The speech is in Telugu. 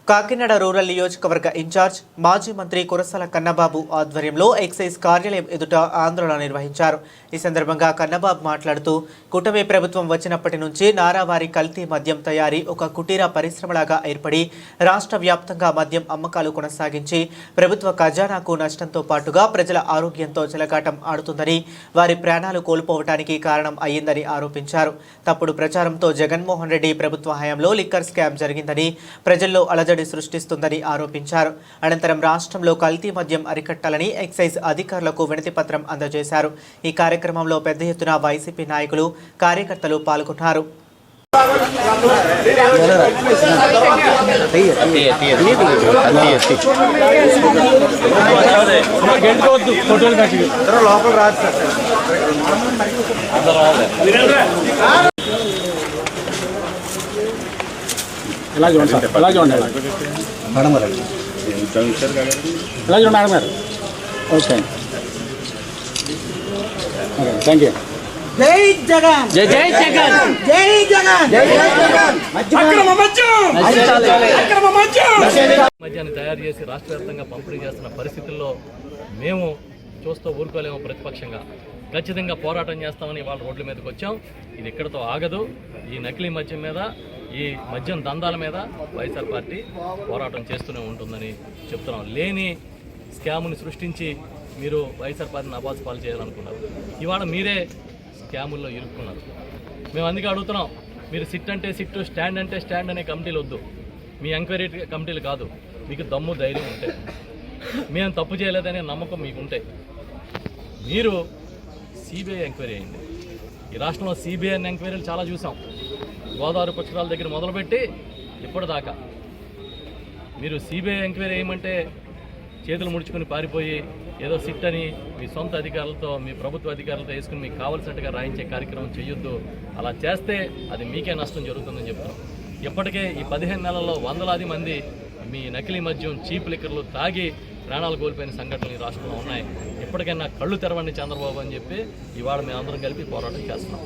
కాకినాడ రూరల్ నియోజకవర్గ ఇన్ఛార్జ్ మాజీ మంత్రి కురసాల కన్నబాబు ఆధ్వర్యంలో ఎక్సైజ్ కార్యాలయం ఎదుట ఆందోళన నిర్వహించారు. ఈ సందర్భంగా కన్నబాబు మాట్లాడుతూ కూటమి ప్రభుత్వం వచ్చినప్పటి నుంచి నారావారి కల్తీ మద్యం తయారీ ఒక కుటీర పరిశ్రమలాగా ఏర్పడి రాష్ట్ర వ్యాప్తంగా మద్యం అమ్మకాలు కొనసాగించి ప్రభుత్వ ఖజానాకు నష్టంతో పాటుగా ప్రజల ఆరోగ్యంతో చెలగాటం ఆడుతుందని, వారి ప్రాణాలు కోల్పోవటానికి కారణం అయ్యిందని ఆరోపించారు. తప్పుడు ప్రచారంతో జగన్మోహన్ రెడ్డి ప్రభుత్వ హయాంలో లిక్కర్ స్కామ్ జరిగిందని, ప్రజల్లో అలజడి సృష్టిస్తుందని ఆరోపించారు. అనంతరం రాష్ట్రంలో కల్తీ మద్యం అరికట్టాలని ఎక్సైజ్ అధికారులకు వినతి పత్రం అందజేశారు. ఈ కార్యక్రమంలో పెద్ద ఎత్తున వైసీపీ నాయకులు, కార్యకర్తలు పాల్గొన్నారు. ఇలా చూడండి సార్, ఇలా చూడండి మేడం గారు, ఇలా చూడండి మేడం గారు. Okay, thank you. జై జగన్, జై జై జగన్, జై జగన్, జై జగన్. మద్యాన్ని తయారు చేసి రాష్ట్ర వ్యాప్తంగా పంపిణీ చేస్తున్న పరిస్థితుల్లో మేము చూస్తూ ఊరుకోలేము. ప్రతిపక్షంగా ఖచ్చితంగా పోరాటం చేస్తామని వాళ్ళ రోడ్ల మీదకి వచ్చాం. ఇది ఇక్కడతో ఆగదు. ఈ నకిలీ మద్యం మీద, ఈ మద్యం దందాల మీద వైఎస్ఆర్ పార్టీ పోరాటం చేస్తూనే ఉంటుందని చెప్తున్నాం. లేని స్కాముని సృష్టించి మీరు వైఎస్ఆర్ పార్టీని అబాస్ పాలు చేయాలనుకున్నారు. ఇవాళ మీరే స్కాముల్లో ఇరుక్కున్నారు. మేము అందుకే అడుగుతున్నాం, మీరు సిట్ అంటే సిట్టు, స్టాండ్ అంటే స్టాండ్ అనే కమిటీలు వద్దు. మీ ఎంక్వైరీ కమిటీలు కాదు. మీకు దమ్ము ధైర్యం ఉంటే, మేము తప్పు చేయలేదనే నమ్మకం మీకు ఉంటే మీరు సిబిఐ ఎంక్వైరీ అయింది. ఈ రాష్ట్రంలో సిబిఐ ఎంక్వైరీలు చాలా చూసాం. గోదావరి పుష్కరాల దగ్గర మొదలుపెట్టి ఇప్పటిదాకా మీరు సిబిఐ ఎంక్వైరీ చేయమంటే చేతులు ముడుచుకుని పారిపోయి ఏదో సిట్ అని మీ సొంత అధికారులతో, మీ ప్రభుత్వ అధికారులతో వేసుకుని మీకు కావాల్సినట్టుగా రాయించే కార్యక్రమం చేయొద్దు. అలా చేస్తే అది మీకే నష్టం జరుగుతుందని చెప్తున్నాం. ఇప్పటికే ఈ 15 నెలల్లో వందలాది మంది మీ నకిలీ మద్యం, చీప్ లిక్కర్లు తాగి ప్రాణాలు కోల్పోయిన సంఘటనలు ఈ రాష్ట్రంలో ఉన్నాయి. ఇప్పటికైనా కళ్ళు తెరవండి చంద్రబాబు అని చెప్పి ఇవాళ మేమందరం కలిపి పోరాటం చేస్తున్నాం.